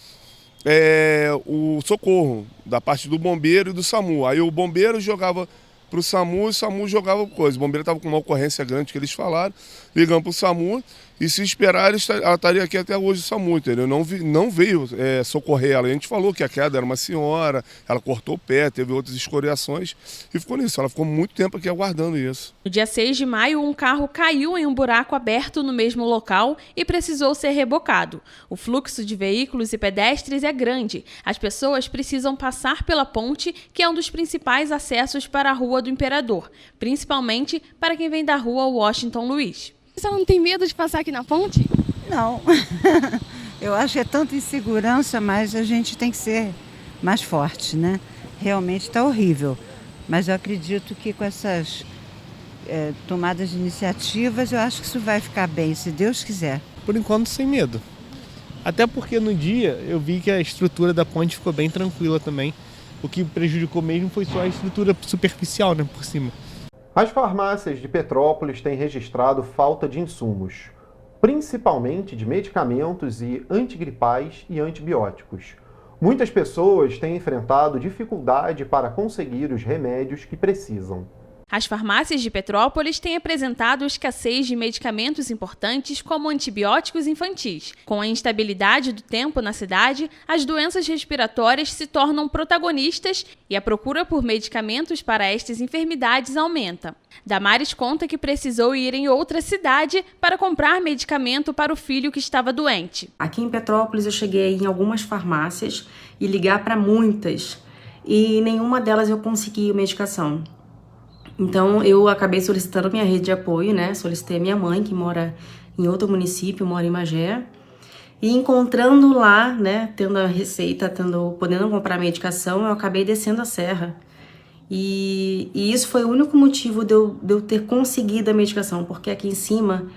o socorro da parte do bombeiro e do SAMU. Aí o bombeiro jogava para o SAMU e o SAMU jogava coisa. O bombeiro estava com uma ocorrência grande que eles falaram, ligamos para o SAMU e se esperar ela estaria aqui até hoje o SAMU, entendeu? Não veio socorrer ela. A gente falou que a queda era uma senhora, ela cortou o pé, teve outras escoriações e ficou nisso. Ela ficou muito tempo aqui aguardando isso. No dia 6 de maio, um carro caiu em um buraco aberto no mesmo local e precisou ser rebocado. O fluxo de veículos e pedestres é grande. As pessoas precisam passar pela ponte, que é um dos principais acessos para a Rua do Imperador, principalmente para quem vem da Rua Washington Luiz. Você não tem medo de passar aqui na ponte? Não. Eu acho que é tanta insegurança, mas a gente tem que ser mais forte, né? Realmente está horrível. Mas eu acredito que com essas tomadas de iniciativas, eu acho que isso vai ficar bem, se Deus quiser. Por enquanto, sem medo. Até porque no dia eu vi que a estrutura da ponte ficou bem tranquila também. O que prejudicou mesmo foi só a estrutura superficial, né, por cima. As farmácias de Petrópolis têm registrado falta de insumos, principalmente de medicamentos e antigripais e antibióticos. Muitas pessoas têm enfrentado dificuldade para conseguir os remédios que precisam. As farmácias de Petrópolis têm apresentado escassez de medicamentos importantes como antibióticos infantis. Com a instabilidade do tempo na cidade, as doenças respiratórias se tornam protagonistas e a procura por medicamentos para estas enfermidades aumenta. Damares conta que precisou ir em outra cidade para comprar medicamento para o filho que estava doente. Aqui em Petrópolis eu cheguei em algumas farmácias e ligar para muitas e nenhuma delas eu consegui medicação. Então, eu acabei solicitando minha rede de apoio, né? Solicitei a minha mãe, que mora em outro município, mora em Magé. E encontrando lá, né, tendo a receita, podendo comprar medicação, eu acabei descendo a serra. E isso foi o único motivo de eu ter conseguido a medicação, porque aqui em cima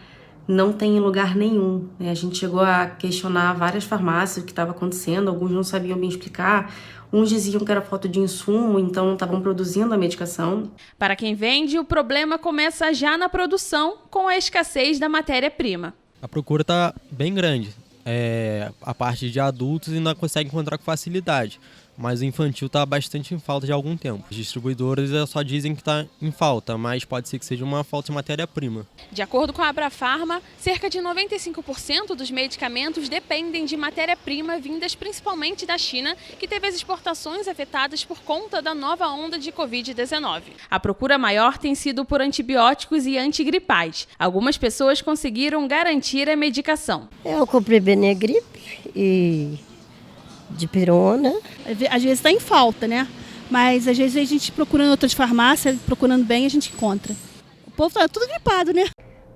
não tem em lugar nenhum, né? A gente chegou a questionar várias farmácias o que estava acontecendo, alguns não sabiam bem explicar, uns diziam que era falta de insumo, então não estavam produzindo a medicação. Para quem vende, o problema começa já na produção, com a escassez da matéria-prima. A procura está bem grande. A parte de adultos ainda consegue encontrar com facilidade, mas o infantil está bastante em falta de algum tempo. Os distribuidores só dizem que está em falta, mas pode ser que seja uma falta de matéria-prima. De acordo com a Abrafarma, cerca de 95% dos medicamentos dependem de matéria-prima vindas principalmente da China, que teve as exportações afetadas por conta da nova onda de Covid-19. A procura maior tem sido por antibióticos e antigripais. Algumas pessoas conseguiram garantir a medicação. Eu comprei Benegripe e Dipirona. Às vezes está em falta, né? Mas às vezes a gente procurando outras farmácias, procurando bem, a gente encontra. O povo está tudo gripado, né?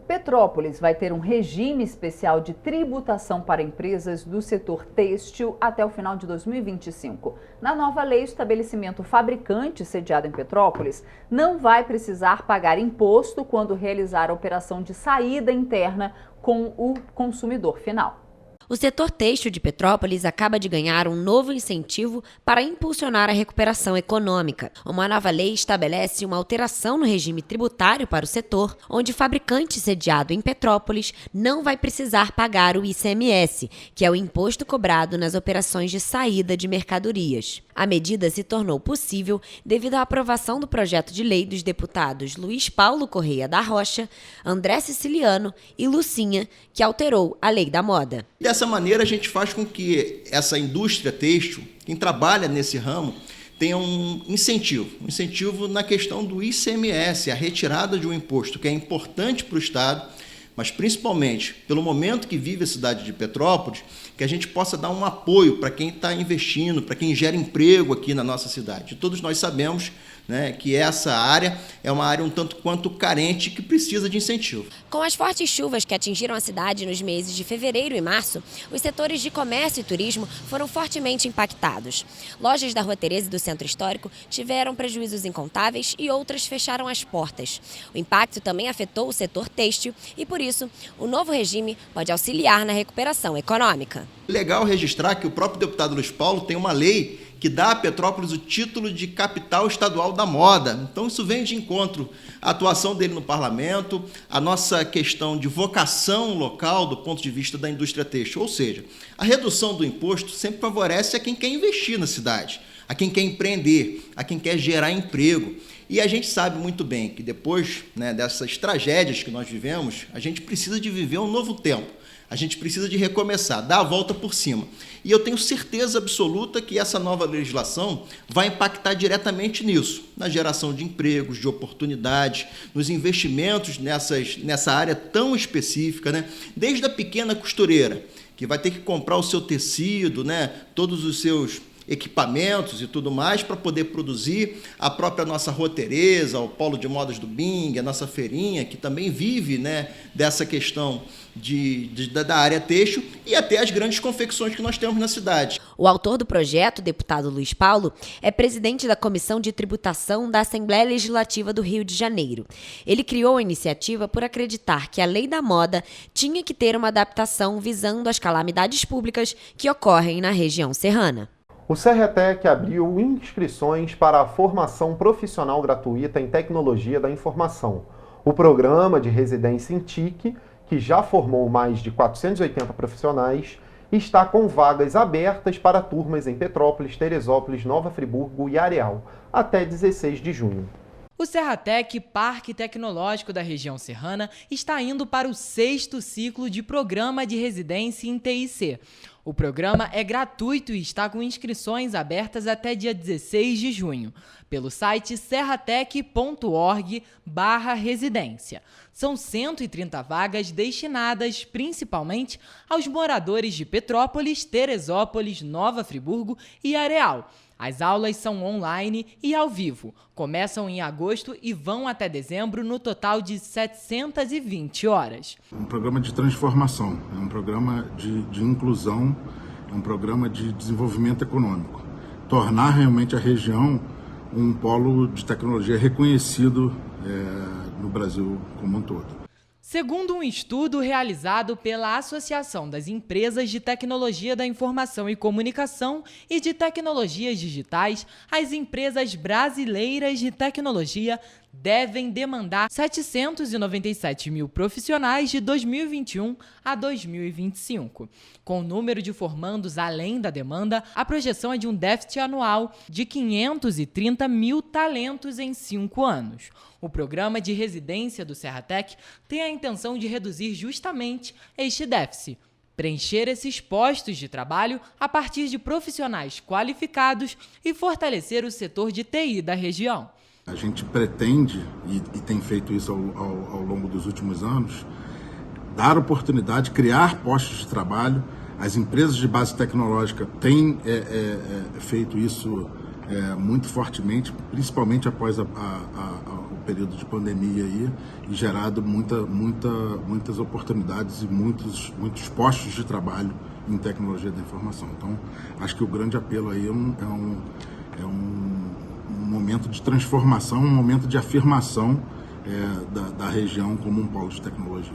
Petrópolis vai ter um regime especial de tributação para empresas do setor têxtil até o final de 2025. Na nova lei, o estabelecimento fabricante sediado em Petrópolis não vai precisar pagar imposto quando realizar a operação de saída interna com o consumidor final. O setor têxtil de Petrópolis acaba de ganhar um novo incentivo para impulsionar a recuperação econômica. Uma nova lei estabelece uma alteração no regime tributário para o setor, onde fabricante sediado em Petrópolis não vai precisar pagar o ICMS, que é o imposto cobrado nas operações de saída de mercadorias. A medida se tornou possível devido à aprovação do projeto de lei dos deputados Luiz Paulo Correia da Rocha, André Siciliano e Lucinha, que alterou a Lei da Moda. Dessa maneira, a gente faz com que essa indústria têxtil, quem trabalha nesse ramo, tenha um incentivo na questão do ICMS, a retirada de um imposto que é importante para o Estado, mas principalmente pelo momento que vive a cidade de Petrópolis, que a gente possa dar um apoio para quem está investindo, para quem gera emprego aqui na nossa cidade. Todos nós sabemos, né, que essa área é uma área um tanto quanto carente que precisa de incentivo. Com as fortes chuvas que atingiram a cidade nos meses de fevereiro e março, os setores de comércio e turismo foram fortemente impactados. Lojas da Rua Tereza e do Centro Histórico tiveram prejuízos incontáveis e outras fecharam as portas. O impacto também afetou o setor têxtil e, por isso, o novo regime pode auxiliar na recuperação econômica. Legal registrar que o próprio deputado Luiz Paulo tem uma lei que dá a Petrópolis o título de capital estadual da moda. Então isso vem de encontro à atuação dele no parlamento, a nossa questão de vocação local do ponto de vista da indústria têxtil. Ou seja, a redução do imposto sempre favorece a quem quer investir na cidade, a quem quer empreender, a quem quer gerar emprego. E a gente sabe muito bem que depois, né, dessas tragédias que nós vivemos, a gente precisa de viver um novo tempo. A gente precisa de recomeçar, dar a volta por cima. E eu tenho certeza absoluta que essa nova legislação vai impactar diretamente nisso, na geração de empregos, de oportunidades, nos investimentos nessa área tão específica, né? Desde a pequena costureira, que vai ter que comprar o seu tecido, né? Todos os seus equipamentos e tudo mais para poder produzir, a própria nossa Rua Tereza, o Polo de Modas do Bing, a nossa feirinha, que também vive, né, dessa questão da área têxtil e até as grandes confecções que nós temos na cidade. O autor do projeto, o deputado Luiz Paulo, é presidente da Comissão de Tributação da Assembleia Legislativa do Rio de Janeiro. Ele criou a iniciativa por acreditar que a Lei da Moda tinha que ter uma adaptação visando as calamidades públicas que ocorrem na região serrana. O Serretec abriu inscrições para a formação profissional gratuita em tecnologia da informação. O programa de residência em TIC, que já formou mais de 480 profissionais, está com vagas abertas para turmas em Petrópolis, Teresópolis, Nova Friburgo e Areal, até 16 de junho. O Serratec, Parque Tecnológico da região serrana, está indo para o 6º ciclo de programa de residência em TIC. O programa é gratuito e está com inscrições abertas até dia 16 de junho, pelo site serratec.org/residência. São 130 vagas destinadas principalmente aos moradores de Petrópolis, Teresópolis, Nova Friburgo e Areal. As aulas são online e ao vivo, começam em agosto e vão até dezembro no total de 720 horas. Um programa de transformação, é um programa de inclusão, é um programa de desenvolvimento econômico. Tornar realmente a região um polo de tecnologia reconhecido no Brasil como um todo. Segundo um estudo realizado pela Associação das Empresas de Tecnologia da Informação e Comunicação e de Tecnologias Digitais, as empresas brasileiras de tecnologia devem demandar 797 mil profissionais de 2021 a 2025. Com o número de formandos além da demanda, a projeção é de um déficit anual de 530 mil talentos em 5 anos. O programa de residência do Serratec tem a intenção de reduzir justamente este déficit, preencher esses postos de trabalho a partir de profissionais qualificados e fortalecer o setor de TI da região. A gente pretende, e tem feito isso ao longo dos últimos anos, dar oportunidade, criar postos de trabalho. As empresas de base tecnológica têm feito isso muito fortemente, principalmente após o período de pandemia aí, e gerado muitas oportunidades e muitos postos de trabalho em tecnologia da informação. Então, acho que o grande apelo aí é um momento de transformação, um momento de afirmação da região como um polo de tecnologia.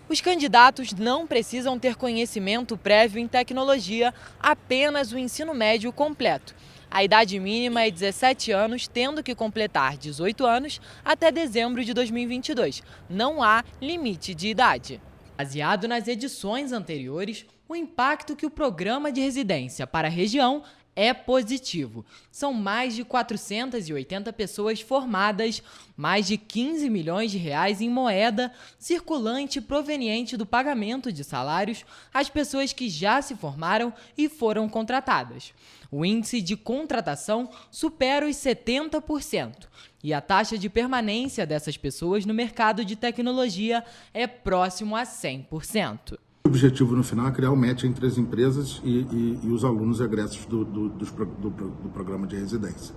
Os candidatos não precisam ter conhecimento prévio em tecnologia, apenas o ensino médio completo. A idade mínima é 17 anos, tendo que completar 18 anos até dezembro de 2022. Não há limite de idade. Baseado nas edições anteriores, o impacto que o programa de residência para a região é positivo. São mais de 480 pessoas formadas, mais de 15 milhões de reais em moeda circulante proveniente do pagamento de salários às pessoas que já se formaram e foram contratadas. O índice de contratação supera os 70% e a taxa de permanência dessas pessoas no mercado de tecnologia é próximo a 100%. O objetivo no final é criar o match entre as empresas e os alunos egressos do programa de residência.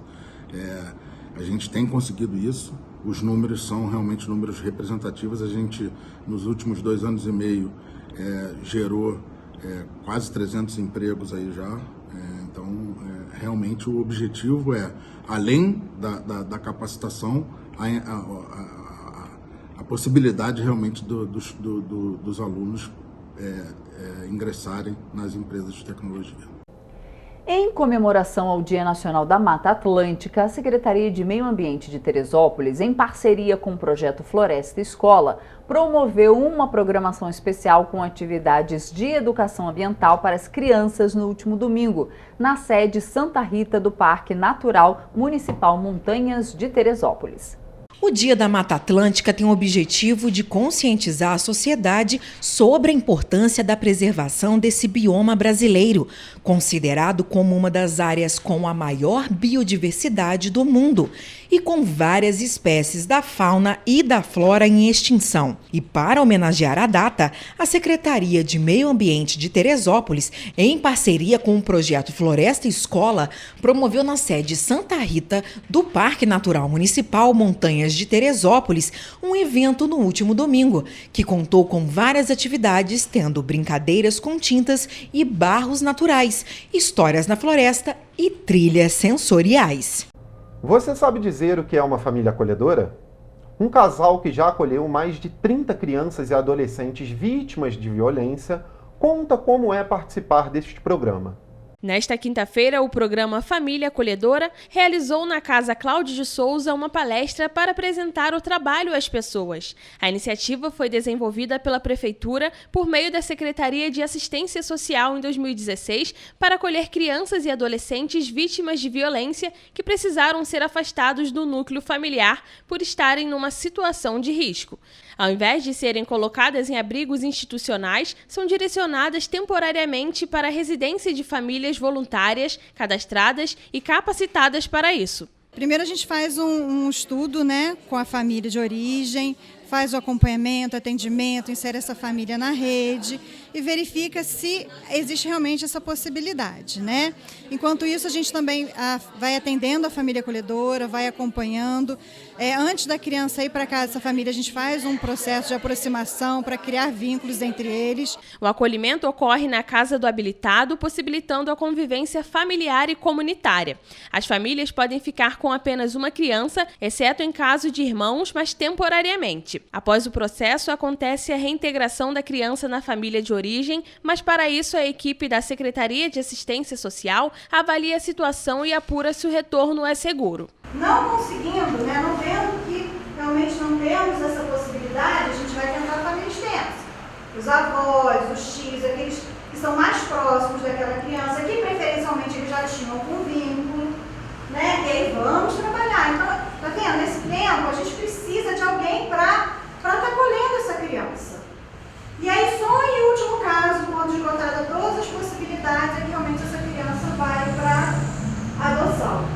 A gente tem conseguido isso, os números são realmente números representativos. A gente, nos últimos 2 anos e meio, gerou quase 300 empregos aí já. Então, realmente o objetivo é, além da capacitação, a possibilidade realmente dos alunos ingressarem nas empresas de tecnologia. Em comemoração ao Dia Nacional da Mata Atlântica, a Secretaria de Meio Ambiente de Teresópolis, em parceria com o projeto Floresta Escola, promoveu uma programação especial com atividades de educação ambiental para as crianças no último domingo, na sede Santa Rita do Parque Natural Municipal Montanhas de Teresópolis. O Dia da Mata Atlântica tem o objetivo de conscientizar a sociedade sobre a importância da preservação desse bioma brasileiro, considerado como uma das áreas com a maior biodiversidade do mundo e com várias espécies da fauna e da flora em extinção. E para homenagear a data, a Secretaria de Meio Ambiente de Teresópolis, em parceria com o projeto Floresta Escola, promoveu na sede Santa Rita do Parque Natural Municipal Montanhas de Teresópolis um evento no último domingo, que contou com várias atividades, tendo brincadeiras com tintas e barros naturais, histórias na floresta e trilhas sensoriais. Você sabe dizer o que é uma família acolhedora? Um casal que já acolheu mais de 30 crianças e adolescentes vítimas de violência conta como é participar deste programa. Nesta quinta-feira, o programa Família Acolhedora realizou na Casa Cláudio de Souza uma palestra para apresentar o trabalho às pessoas. A iniciativa foi desenvolvida pela Prefeitura por meio da Secretaria de Assistência Social em 2016 para acolher crianças e adolescentes vítimas de violência que precisaram ser afastados do núcleo familiar por estarem numa situação de risco. Ao invés de serem colocadas em abrigos institucionais, são direcionadas temporariamente para a residência de famílias voluntárias, cadastradas e capacitadas para isso. Primeiro a gente faz um estudo, com a família de origem, faz o acompanhamento, atendimento, insere essa família na rede e verifica se existe realmente essa possibilidade, né? Enquanto isso, a gente também vai atendendo a família acolhedora, vai acompanhando. Antes da criança ir para casa dessa família, a gente faz um processo de aproximação para criar vínculos entre eles. O acolhimento ocorre na casa do habilitado, possibilitando a convivência familiar e comunitária. As famílias podem ficar com apenas uma criança, exceto em caso de irmãos, mas temporariamente. Após o processo, acontece a reintegração da criança na família de origem, mas para isso a equipe da Secretaria de Assistência Social avalia a situação e apura se o retorno é seguro. Não conseguindo, né, não vendo que realmente não temos essa possibilidade, a gente vai tentar a família extensa. Os avós, os tios, aqueles que são mais próximos daquela criança, que preferencialmente eles já tinham algum vínculo, né? E aí vamos trabalhar. Então, tá vendo? Nesse tempo a gente precisa de alguém para estar acolhendo essa criança. E aí só em último caso, quando esgotada todas as possibilidades, é que realmente essa criança vai para adoção.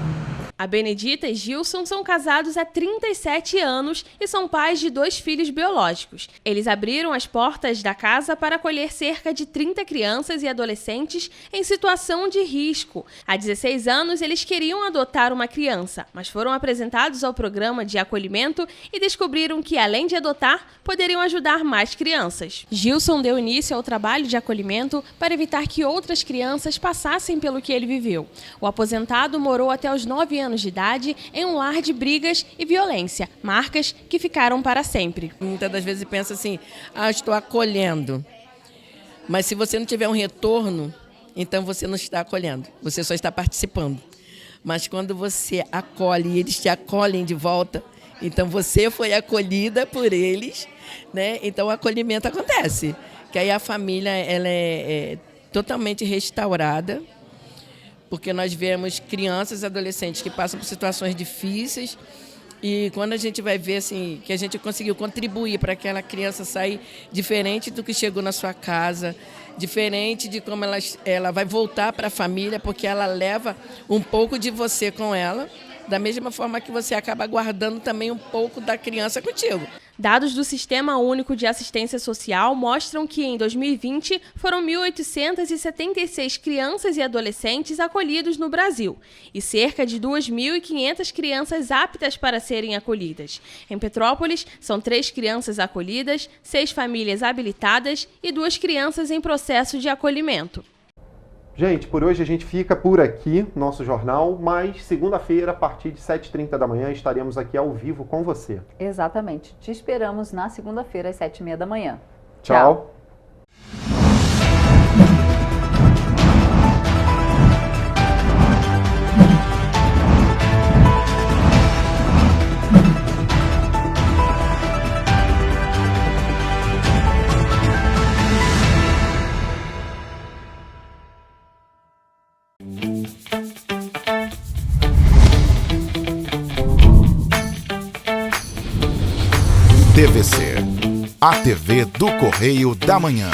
A Benedita e Gilson são casados há 37 anos e são pais de 2 filhos biológicos. Eles abriram as portas da casa para acolher cerca de 30 crianças e adolescentes em situação de risco. Há 16 anos, eles queriam adotar uma criança, mas foram apresentados ao programa de acolhimento e descobriram que, além de adotar, poderiam ajudar mais crianças. Gilson deu início ao trabalho de acolhimento para evitar que outras crianças passassem pelo que ele viveu. O aposentado morou até os 9 anos de idade em um lar de brigas e violência, marcas que ficaram para sempre. Muitas das vezes pensa assim, estou acolhendo, mas se você não tiver um retorno, então você não está acolhendo, você só está participando. Mas quando você acolhe e eles te acolhem de volta, então você foi acolhida por eles, né? Então o acolhimento acontece, que aí a família ela é totalmente restaurada, porque nós vemos crianças e adolescentes que passam por situações difíceis e quando a gente vai ver assim, que a gente conseguiu contribuir para aquela criança sair diferente do que chegou na sua casa, diferente de como ela vai voltar para a família, porque ela leva um pouco de você com ela, da mesma forma que você acaba guardando também um pouco da criança contigo. Dados do Sistema Único de Assistência Social mostram que, em 2020, foram 1.876 crianças e adolescentes acolhidos no Brasil e cerca de 2.500 crianças aptas para serem acolhidas. Em Petrópolis, são 3 crianças acolhidas, 6 famílias habilitadas e 2 crianças em processo de acolhimento. Gente, por hoje a gente fica por aqui, nosso jornal, mas segunda-feira, a partir de 7h30 da manhã, estaremos aqui ao vivo com você. Exatamente. Te esperamos na segunda-feira, às 7h30 da manhã. Tchau. TVC, a TV do Correio da Manhã.